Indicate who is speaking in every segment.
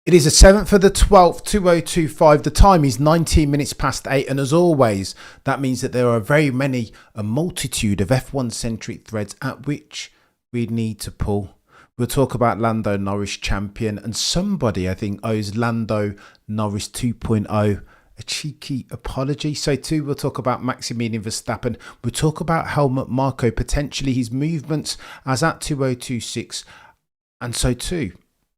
Speaker 1: It is the 7th of the 12th, 2025. The time is 19 minutes past 8. And as always, that means that there are a multitude of F1 centric threads at which we need to pull. We'll talk about Lando Norris champion, and somebody I think owes Lando Norris 2.0 a cheeky apology. So too, we'll talk about Maximilian Verstappen. We'll talk about Helmut Marko, potentially his movements as at 2026. And so too,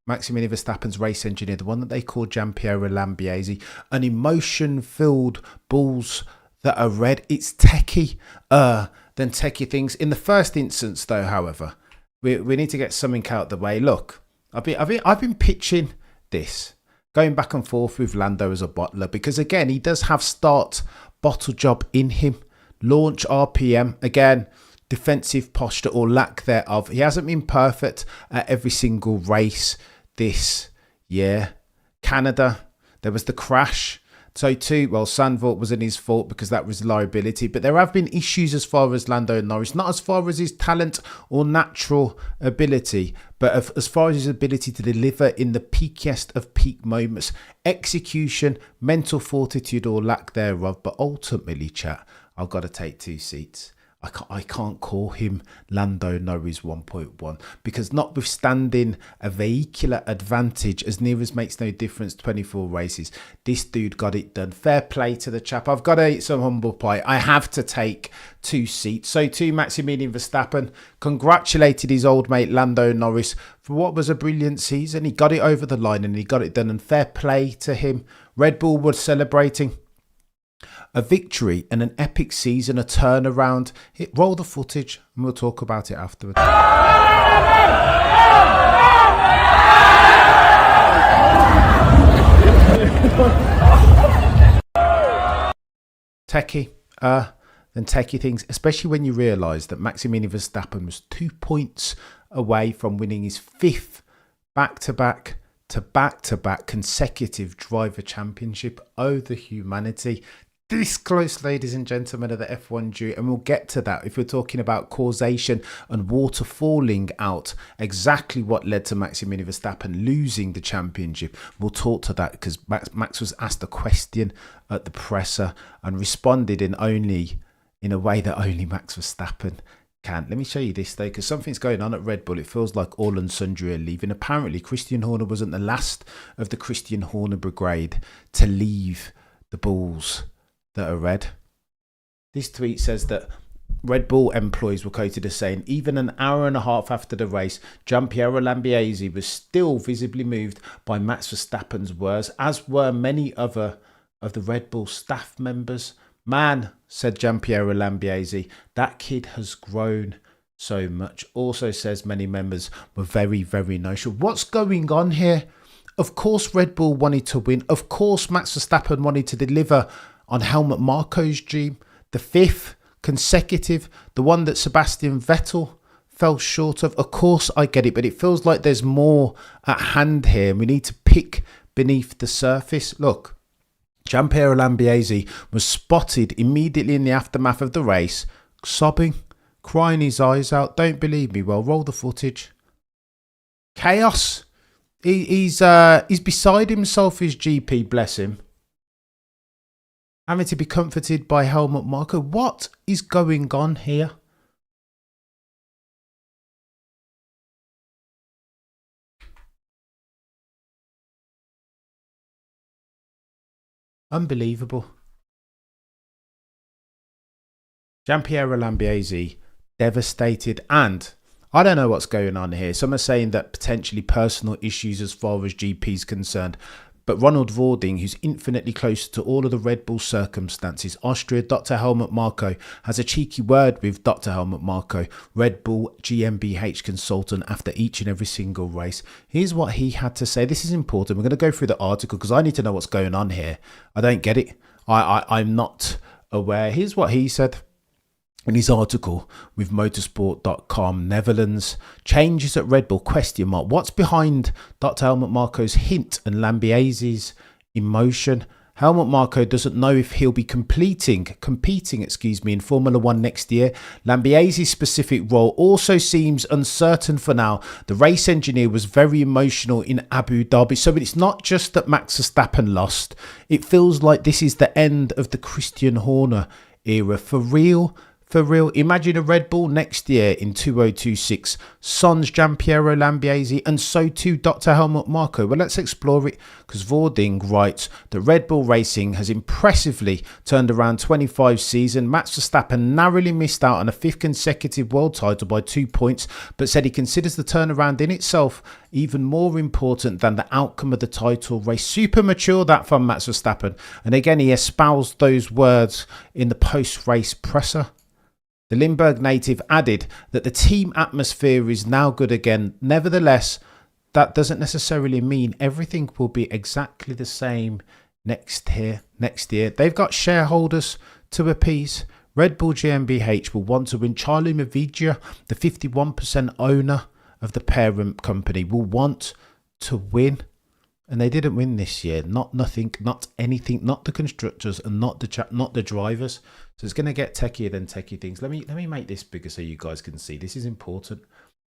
Speaker 1: Maximilian Verstappen's race engineer, the one that they call Giampiero Lambiase, an emotion-filled balls that are red. It's techie than techie things. In the first instance, though, however, we need to get something out of the way. Look, I've been pitching this, going back and forth with Lando as a bottler, because again, he does have start bottle job in him. Launch RPM again. Defensive posture or lack thereof. He hasn't been perfect at every single race this year. Canada, there was the crash. So too, well, Sandvort wasn't his fault because that was liability. But there have been issues as far as Lando Norris, not as far as his talent or natural ability, but as far as his ability to deliver in the peakiest of peak moments. Execution, mental fortitude or lack thereof. But ultimately, chat, I've got to take two seats. I can't call him Lando Norris 1.1 because notwithstanding a vehicular advantage, as near as makes no difference, 24 races, this dude got it done. Fair play to the chap. I've got to eat some humble pie. I have to take two seats. So too, Maximilian Verstappen congratulated his old mate Lando Norris for what was a brilliant season. He got it over the line and he got it done, and fair play to him. Red Bull was celebrating a victory and an epic season, a turnaround. Roll the footage and we'll talk about it afterwards. Techie, than techie things, especially when you realise that Maximilian Verstappen was 2 points away from winning his fifth back-to-back consecutive driver championship. Oh, the humanity. This close, ladies and gentlemen, of the F1 jury, and we'll get to that if we're talking about causation and water falling out, exactly what led to Maximilian Verstappen losing the championship. We'll talk to that because Max was asked a question at the presser and responded in a way that only Max Verstappen can. Let me show you this though, because something's going on at Red Bull. It feels like all and sundry are leaving. Apparently, Christian Horner wasn't the last of the Christian Horner brigade to leave the Bulls that are red. This tweet says that Red Bull employees were quoted as saying, even an hour and a half after the race, Giampiero Lambiase was still visibly moved by Max Verstappen's words, as were many other of the Red Bull staff members. Man, said Giampiero Lambiase, that kid has grown so much. Also says many members were very, very emotional. What's going on here? Of course Red Bull wanted to win. Of course Max Verstappen wanted to deliver on Helmut Marko's dream, the fifth consecutive, the one that Sebastian Vettel fell short of. Of course I get it, but it feels like there's more at hand here and we need to pick beneath the surface. Look, Giampiero Lambiase was spotted immediately in the aftermath of the race, sobbing, crying his eyes out. Don't believe me? Well, roll the footage. Chaos. He's beside himself, his GP, bless him. Having to be comforted by Helmut Marko. What is going on here? Unbelievable. Giampiero Lambiase devastated, and I don't know what's going on here. Some are saying that potentially personal issues as far as GP is concerned. But Ronald Vording, who's infinitely closer to all of the Red Bull circumstances, Austria, Dr. Helmut Marko, has a cheeky word with Dr. Helmut Marko, Red Bull GmbH consultant, after each and every single race. Here's what he had to say. This is important. We're going to go through the article because I need to know what's going on here. I don't get it. I'm not aware. Here's what he said in his article with motorsport.com. Netherlands, changes at Red Bull, question mark. What's behind Dr. Helmut Marko's hint and Lambiase's emotion? Helmut Marko doesn't know if he'll be competing, in Formula One next year. Lambiase's specific role also seems uncertain for now. The race engineer was very emotional in Abu Dhabi. So it's not just that Max Verstappen lost. It feels like this is the end of the Christian Horner era. For real. Imagine a Red Bull next year in 2026. Sans Giampiero Lambiase, and so too Dr. Helmut Marko. Well, let's explore it, because Vording writes that Red Bull Racing has impressively turned around 25 season. Max Verstappen narrowly missed out on a 5th consecutive world title by 2 points, but said he considers the turnaround in itself even more important than the outcome of the title race. Super mature, that from Max Verstappen. And again, he espoused those words in the post-race presser. The Limburg native added that the team atmosphere is now good again. Nevertheless, that doesn't necessarily mean everything will be exactly the same next year. They've got shareholders to appease. Red Bull GmbH will want to win. Charlie Mavigia, the 51% owner of the parent company, will want to win. And they didn't win this year. Not anything, not the constructors and not the drivers. So it's going to get techier than techie things. Let me make this bigger so you guys can see. This is important.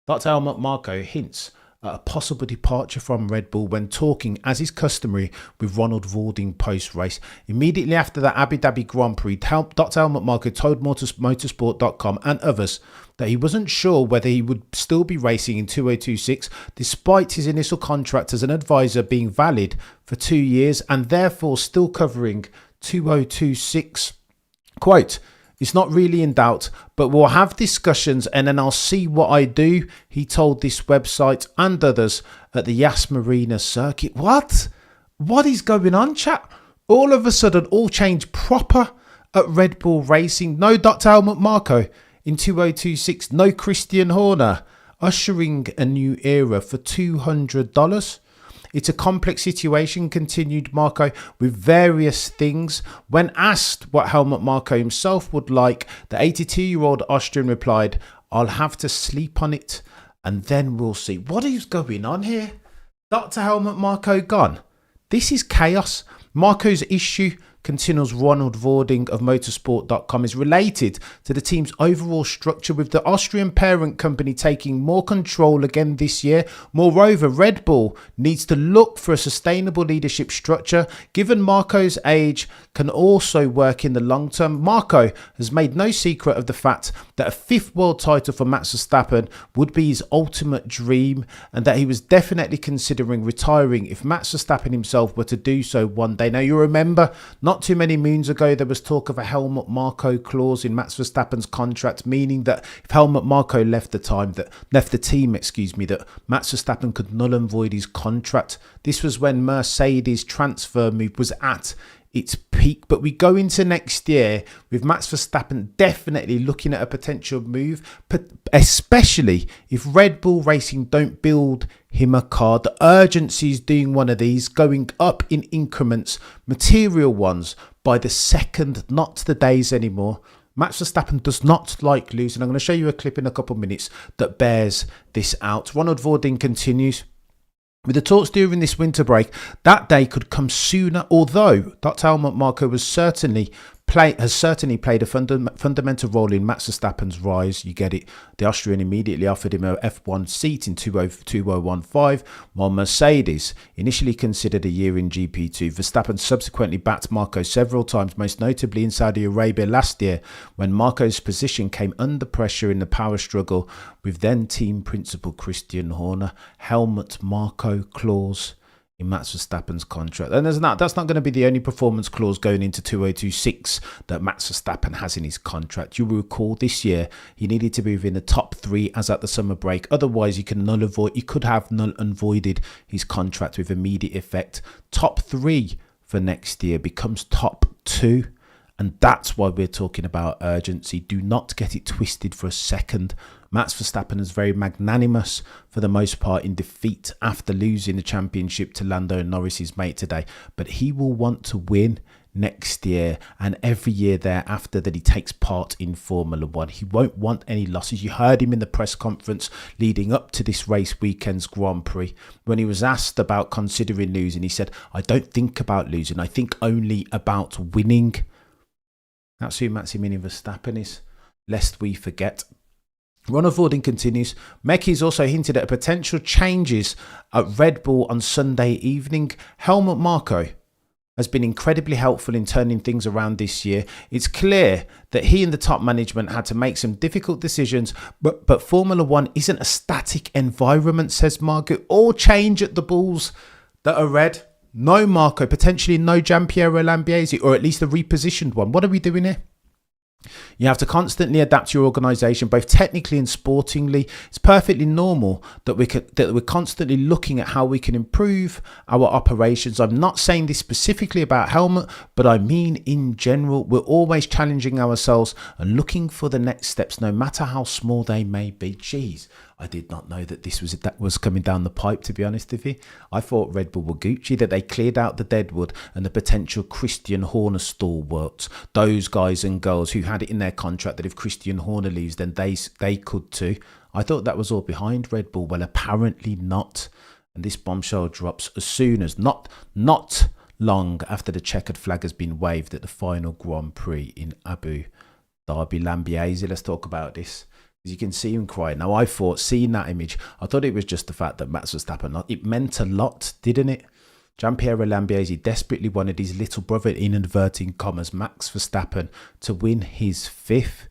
Speaker 1: Dr. Helmut Marko hints at a possible departure from Red Bull when talking, as is customary, with Ronald Vording post-race. Immediately after the Abu Dhabi Grand Prix, Dr. Helmut Marko told motorsport.com and others that he wasn't sure whether he would still be racing in 2026, despite his initial contract as an advisor being valid for 2 years and therefore still covering 2026. Quote, "It's not really in doubt, but we'll have discussions and then I'll see what I do," he told this website and others at the Yas Marina circuit. What is going on, chat? All of a sudden, all changed proper at Red Bull Racing. No Dr. Helmut Marko in 2026. No Christian Horner, ushering a new era for $200. It's a complex situation, continued Marko, with various things. When asked what Helmut Marko himself would like, the 82-year-old Austrian replied, "I'll have to sleep on it and then we'll see." What is going on here? Dr. Helmut Marko gone. This is chaos. Marko's issue, continues Ronald Vording of motorsport.com, is related to the team's overall structure, with the Austrian parent company taking more control again this year. Moreover, Red Bull needs to look for a sustainable leadership structure, given Marko's age can also work in the long term. Marko has made no secret of the fact that a 5th world title for Max Verstappen would be his ultimate dream, and that he was definitely considering retiring if Max Verstappen himself were to do so one day. Now, you remember, not too many moons ago, there was talk of a Helmut Marko clause in Max Verstappen's contract, meaning that if Helmut Marko left the team, that Max Verstappen could null and void his contract. This was when Mercedes' transfer move was at its peak. But we go into next year with Max Verstappen definitely looking at a potential move, especially if Red Bull Racing don't build him a car. The urgency is doing one of these, going up in increments, material ones, by the second, not the days anymore. Max Verstappen does not like losing. I'm going to show you a clip in a couple of minutes that bears this out. Ronald Vording continues. With the talks during this winter break, that day could come sooner, although Dr. Helmut Marko has certainly played a fundamental role in Max Verstappen's rise. You get it. The Austrian immediately offered him a F1 seat in 2015, while Mercedes initially considered a year in GP2. Verstappen subsequently backed Marko several times, most notably in Saudi Arabia last year, when Marko's position came under pressure in the power struggle with then team principal Christian Horner. Helmut Marko clause in Max Verstappen's contract. And that's not going to be the only performance clause going into 2026 that Max Verstappen has in his contract. You will recall this year he needed to be within the top 3 as at the summer break. Otherwise, he could have null and voided his contract with immediate effect. Top 3 for next year becomes top 2. And that's why we're talking about urgency. Do not get it twisted for a second. Max Verstappen is very magnanimous for the most part in defeat after losing the championship to Lando Norris's mate today. But he will want to win next year and every year thereafter that he takes part in Formula One. He won't want any losses. You heard him in the press conference leading up to this race weekend's Grand Prix when he was asked about considering losing. He said, I don't think about losing. I think only about winning. That's who Max Verstappen is, lest we forget. Ron Voording continues. Mecky's also hinted at potential changes at Red Bull on Sunday evening. Helmut Marko has been incredibly helpful in turning things around this year. It's clear that he and the top management had to make some difficult decisions, but Formula One isn't a static environment, says Marko. All change at the Bulls that are red. No Marko, potentially no Giampiero Lambiase, or at least a repositioned one. What are we doing here? You have to constantly adapt your organisation, both technically and sportingly. It's perfectly normal that we're constantly looking at how we can improve our operations. I'm not saying this specifically about Helmut, but I mean in general. We're always challenging ourselves and looking for the next steps, no matter how small they may be. Jeez, I did not know that that was coming down the pipe, to be honest with you. I thought Red Bull were Gucci, that they cleared out the deadwood and the potential Christian Horner stalwarts, those guys and girls who had it in their contract that if Christian Horner leaves, then they could too. I thought that was all behind Red Bull. Well, apparently not. And this bombshell drops as soon as, not long after the checkered flag has been waved at the final Grand Prix in Abu Dhabi. Lambiase, let's talk about this. You can see him crying. Now, I thought, seeing that image, I thought it was just the fact that Max Verstappen, it meant a lot, didn't it? Giampiero Lambiase desperately wanted his little brother, in inverting commas, Max Verstappen, to win his fifth.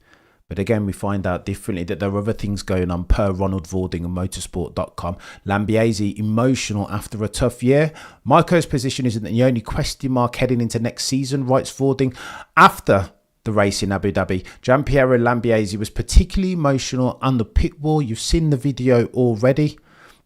Speaker 1: But again, we find out differently that there are other things going on per Ronald Voording and motorsport.com. Lambiase emotional after a tough year. Marko's position isn't the only question mark heading into next season, writes Voording. After the race in Abu Dhabi, Giampiero Lambiase was particularly emotional on the pit wall. You've seen the video already.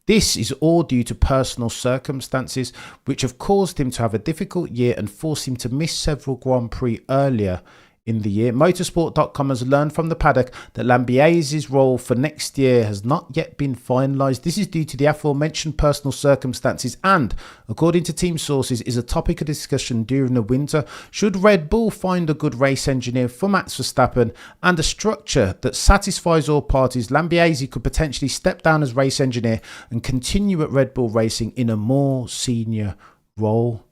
Speaker 1: This is all due to personal circumstances which have caused him to have a difficult year and forced him to miss several Grand Prix earlier in the year. Motorsport.com has learned from the paddock that Lambiase's role for next year has not yet been finalised. This is due to the aforementioned personal circumstances and, according to team sources, is a topic of discussion during the winter. Should Red Bull find a good race engineer for Max Verstappen and a structure that satisfies all parties, Lambiase could potentially step down as race engineer and continue at Red Bull Racing in a more senior role.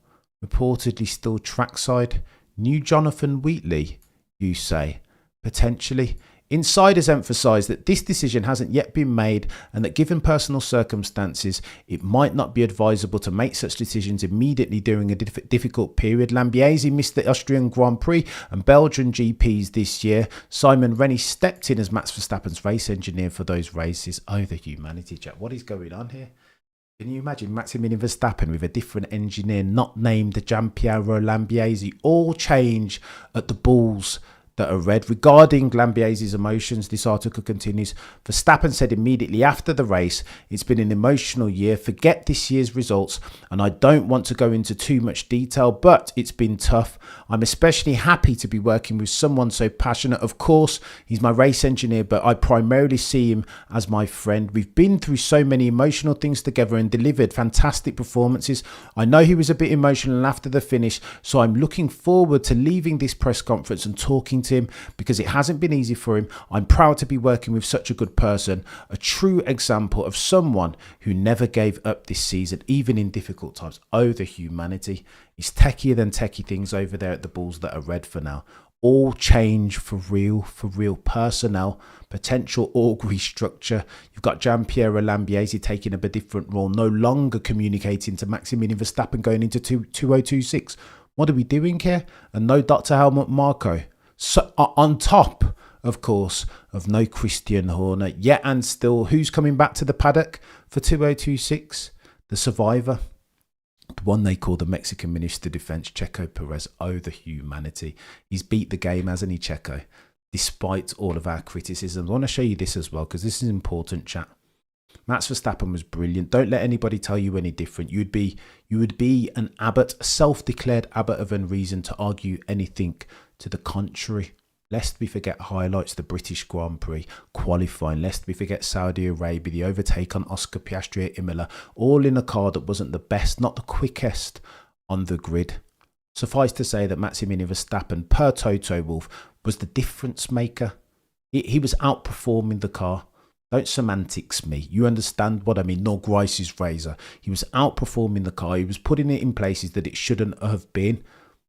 Speaker 1: Reportedly still trackside. New Jonathan Wheatley, you say? Potentially. Insiders emphasise that this decision hasn't yet been made and that given personal circumstances, it might not be advisable to make such decisions immediately during a difficult period. Lambiase missed the Austrian Grand Prix and Belgian GPs this year. Simon Rennie stepped in as Max Verstappen's race engineer for those races. Oh, the humanity, Jack. What is going on here? Can you imagine Maximilian Verstappen with a different engineer not named Giampiero Lambiase? All change at the Bulls that are red. Regarding Lambiase's emotions, this article continues. Verstappen said immediately after the race, it's been an emotional year. Forget this year's results. And I don't want to go into too much detail, but it's been tough. I'm especially happy to be working with someone so passionate. Of course, he's my race engineer, but I primarily see him as my friend. We've been through so many emotional things together and delivered fantastic performances. I know he was a bit emotional after the finish, so I'm looking forward to leaving this press conference and talking to him because it hasn't been easy for him. I'm proud to be working with such a good person, a true example of someone who never gave up this season, even in difficult times. Oh, the humanity. It's techier than techie things over there at the Bulls that are red for now. All change for real personnel, potential org restructure. You've got Giampiero Lambiase taking a different role, no longer communicating to Maximilian Verstappen going into 2026. What are we doing here? And no Dr. Helmut Marko. So on top, of course, of no Christian Horner. Yet and still, who's coming back to the paddock for 2026? The survivor. The one they call the Mexican Minister of Defense, Checo Perez. Oh, the humanity. He's beat the game, hasn't he, Checo? Despite all of our criticisms. I want to show you this as well, because this is important, chat. Max Verstappen was brilliant. Don't let anybody tell you any different. You would be an abbot, a self-declared abbot of unreason to argue anything to the contrary. Lest we forget highlights, the British Grand Prix qualifying. Lest we forget Saudi Arabia, the overtake on Oscar Piastri at Imola, all in a car that wasn't the best, not the quickest on the grid. Suffice to say that Maximilian Verstappen, per Toto Wolff, was the difference maker. He was outperforming the car. Don't semantics me. You understand what I mean. Nor Grice's razor. He was outperforming the car. He was putting it in places that it shouldn't have been.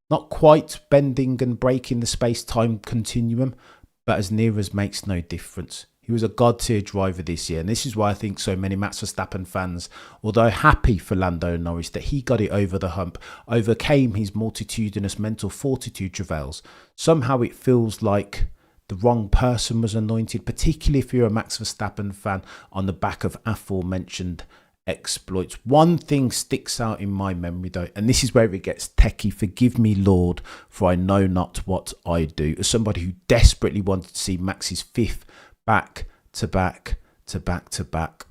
Speaker 1: Not quite bending and breaking the space-time continuum, but as near as makes no difference. He was a god-tier driver this year, and this is why I think so many Max Verstappen fans, although happy for Lando Norris that he got it over the hump, overcame his multitudinous mental fortitude travails. Somehow it feels like the wrong person was anointed, particularly if you're a Max Verstappen fan, on the back of aforementioned exploits. One thing sticks out in my memory though, and this is where it gets techie. Forgive me, Lord, for I know not what I do. As somebody who desperately wanted to see Max's fifth back to back to back to back,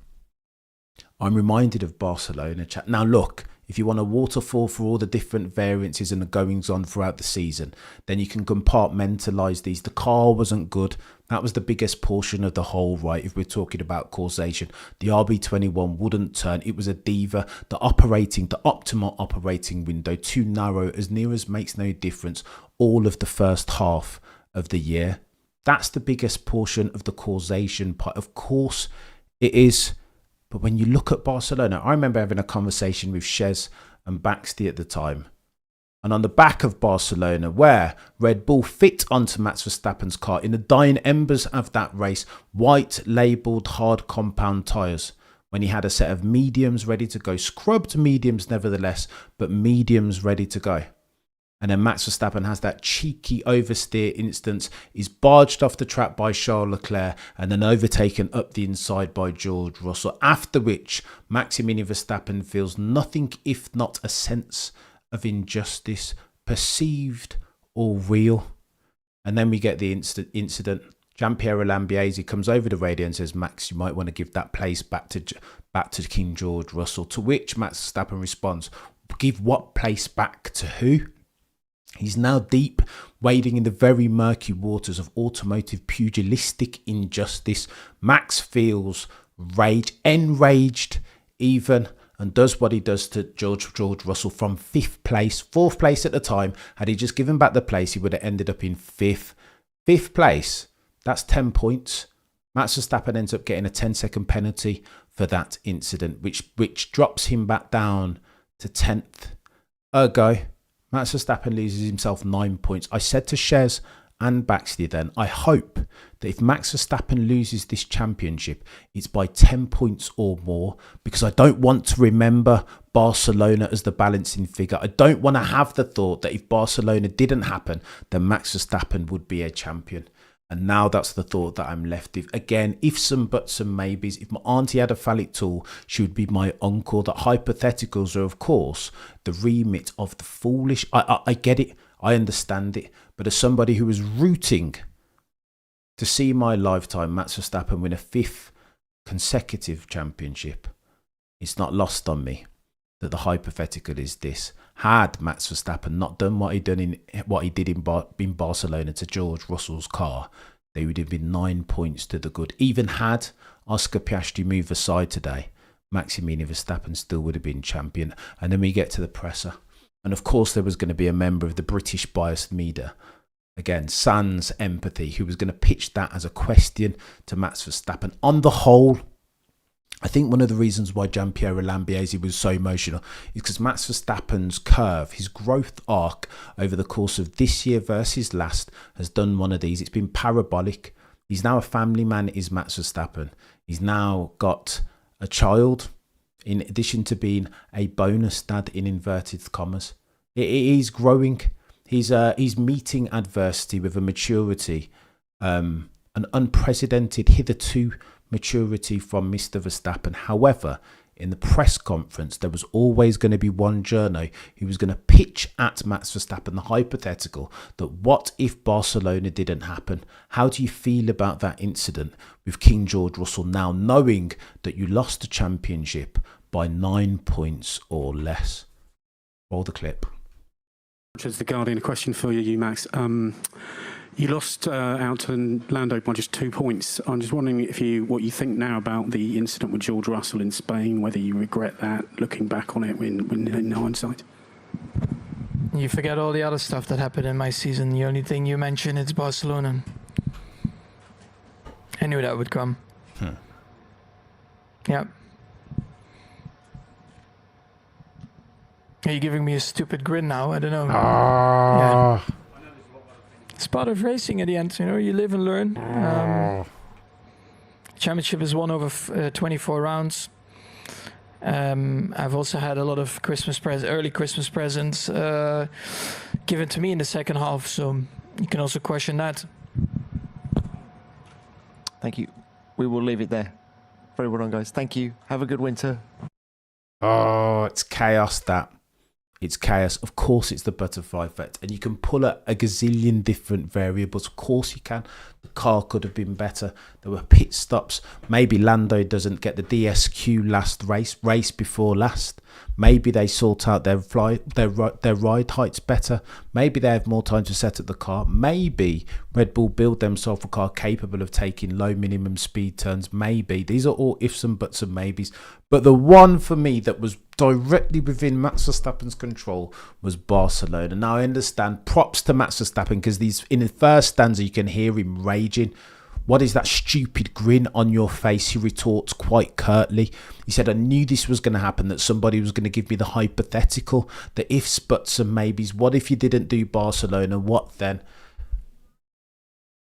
Speaker 1: I'm reminded of Barcelona chat. Now look, if you want a waterfall for all the different variances and the goings on throughout the season, then you can compartmentalise these. The car wasn't good. That was the biggest portion of the whole, right? If we're talking about causation, the RB21 wouldn't turn. It was a diva. The optimal operating window, too narrow, as near as makes no difference, all of the first half of the year. That's the biggest portion of the causation part. Of course it is. But when you look at Barcelona, I remember having a conversation with Shez and Baxty at the time. And on the back of Barcelona, where Red Bull fit onto Max Verstappen's car in the dying embers of that race, white labelled hard compound tyres, when he had a set of mediums ready to go, scrubbed mediums nevertheless, but mediums ready to go. And then Max Verstappen has that cheeky oversteer instance, is barged off the track by Charles Leclerc and then overtaken up the inside by George Russell, after which Maximilian Verstappen feels nothing if not a sense of injustice, perceived or real. And then we get the incident. Gianpiero Lambiase comes over the radio and says, Max, you might want to give that place back to King George Russell, to which Max Verstappen responds, give what place back to who? He's now deep, wading in the very murky waters of automotive pugilistic injustice. Max feels enraged even, and does what he does to George Russell from fourth place at the time. Had he just given back the place, he would have ended up in fifth place. That's 10 points. Max Verstappen ends up getting a 10-second penalty for that incident, which drops him back down to 10th. Ergo, Max Verstappen loses himself 9 points. I said to Shez and Baxley then, I hope that if Max Verstappen loses this championship, it's by 10 points or more, because I don't want to remember Barcelona as the balancing figure. I don't want to have the thought that if Barcelona didn't happen, then Max Verstappen would be a champion. And now that's the thought that I'm left with. Again, ifs and buts and maybes. If my auntie had a phallic tool, she would be my uncle. That hypotheticals are, of course, the remit of the foolish. I get it. I understand it. But as somebody who was rooting to see my lifetime Max Verstappen win a 5th consecutive championship, it's not lost on me that the hypothetical is this. Had Max Verstappen not done what he did in Barcelona to George Russell's car, they would have been 9 points to the good. Even had Oscar Piastri moved aside today, Maximilian Verstappen still would have been champion. And then we get to the presser. And of course there was going to be a member of the British biased media, again, sans empathy, who was going to pitch that as a question to Max Verstappen. On the whole, I think one of the reasons why Gianpiero Lambiase was so emotional is because Max Verstappen's curve, his growth arc over the course of this year versus last, has done one of these. It's been parabolic. He's now a family man, is Max Verstappen. He's now got a child, in addition to being a bonus dad in inverted commas. He's growing. He's meeting adversity with a maturity, an unprecedented hitherto maturity from Mr. Verstappen. However, in the press conference, there was always going to be one journo who was going to pitch at Max Verstappen the hypothetical that what if Barcelona didn't happen? How do you feel about that incident with King George Russell now knowing that you lost the championship by 9 points or less? Roll the clip.
Speaker 2: Which is the Guardian. A question for you, Max. You lost out to Lando by just 2 points. I'm just wondering what you think now about the incident with George Russell in Spain, whether you regret that, looking back on it in hindsight.
Speaker 3: You forget all the other stuff that happened in my season. The only thing you mention is Barcelona. I knew that would come. Yeah. Are you giving me a stupid grin now? I don't know. Yeah. It's part of racing at the end. You know, you live and learn. Championship is won over 24 rounds. I've also had a lot of early Christmas presents given to me in the second half, so you can also question that.
Speaker 4: Thank you. We will leave it there. Very well done, guys. Thank you. Have a good winter.
Speaker 1: Oh, it's chaos, that. It's chaos. Of course, it's the butterfly effect. And you can pull a gazillion different variables. Of course you can. The car could have been better. There were pit stops. Maybe Lando doesn't get the DSQ last race before last. Maybe they sort out their ride heights better. Maybe they have more time to set up the car. Maybe Red Bull build themselves a car capable of taking low minimum speed turns. Maybe. These are all ifs and buts and maybes. But the one for me that was directly within Max Verstappen's control was Barcelona. Now I understand, props to Max Verstappen, because in the first stanza you can hear him raging. What is that stupid grin on your face? He retorts quite curtly. He said, I knew this was going to happen, that somebody was going to give me the hypothetical, the ifs, buts and maybes. What if you didn't do Barcelona? What then?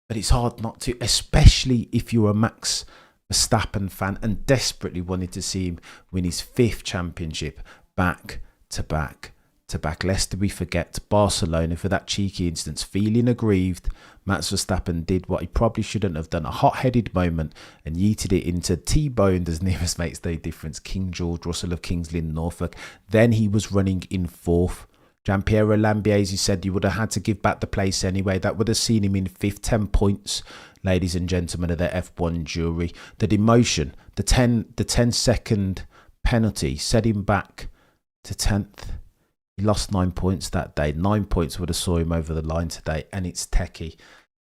Speaker 1: But it's hard not to, especially if you're a Max Verstappen fan and desperately wanted to see him win his 5th championship back to back to back. Lest we forget, Barcelona, for that cheeky instance, feeling aggrieved, Max Verstappen did what he probably shouldn't have done, a hot-headed moment, and yeeted it into T-boned, as nearest makes no difference, King George Russell of King's Lynn, Norfolk. Then he was running in 4th. Giampiero Lambiase said you would have had to give back the place anyway. That would have seen him in 5th, 10 points, ladies and gentlemen of the F1 jury. The demotion, the 10-second penalty set him back to 10th. He lost 9 points that day. 9 points would have saw him over the line today, and it's techie.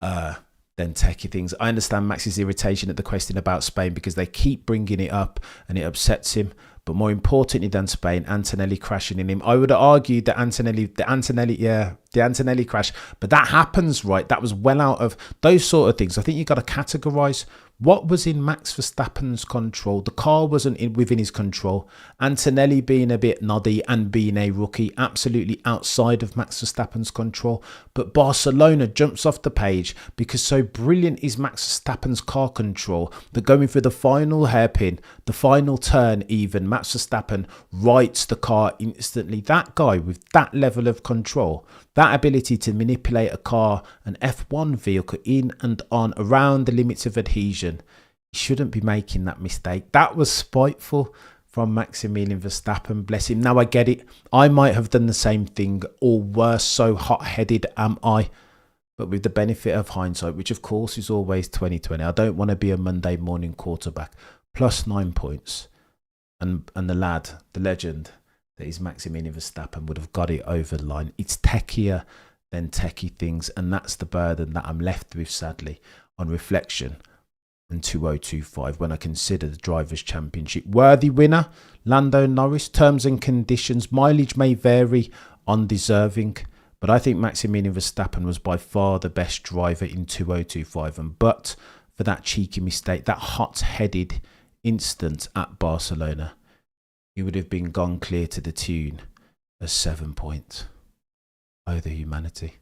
Speaker 1: Then techie things. I understand Max's irritation at the question about Spain because they keep bringing it up and it upsets him. But more importantly than Spain, Antonelli crashing in him. I would have argued that the Antonelli crash, but that happens, right? That was well out of those sort of things. I think you got to categorise what was in Max Verstappen's control. The car wasn't within his control. Antonelli being a bit noddy and being a rookie, absolutely outside of Max Verstappen's control. But Barcelona jumps off the page because so brilliant is Max Verstappen's car control that going through the final hairpin, the final turn even, Max Verstappen rights the car instantly. That guy with that level of control, that ability to manipulate a car, an F1 vehicle in and on around the limits of adhesion, he shouldn't be making that mistake. That was spiteful from Maximilian Verstappen, bless him. Now I get it. I might have done the same thing, or worse, so hot-headed am I. But with the benefit of hindsight, which of course is always 2020, I don't want to be a Monday morning quarterback. Plus 9 points. And the lad, the legend, that is Maximilian Verstappen, would have got it over the line. It's techier than techie things, and that's the burden that I'm left with, sadly, on reflection in 2025 when I consider the Drivers' Championship. Worthy winner, Lando Norris. Terms and conditions, mileage may vary on deserving, but I think Maximilian Verstappen was by far the best driver in 2025, and but for that cheeky mistake, that hot-headed instant at Barcelona, he would have been gone clear to the tune of 7 points. Oh, the humanity.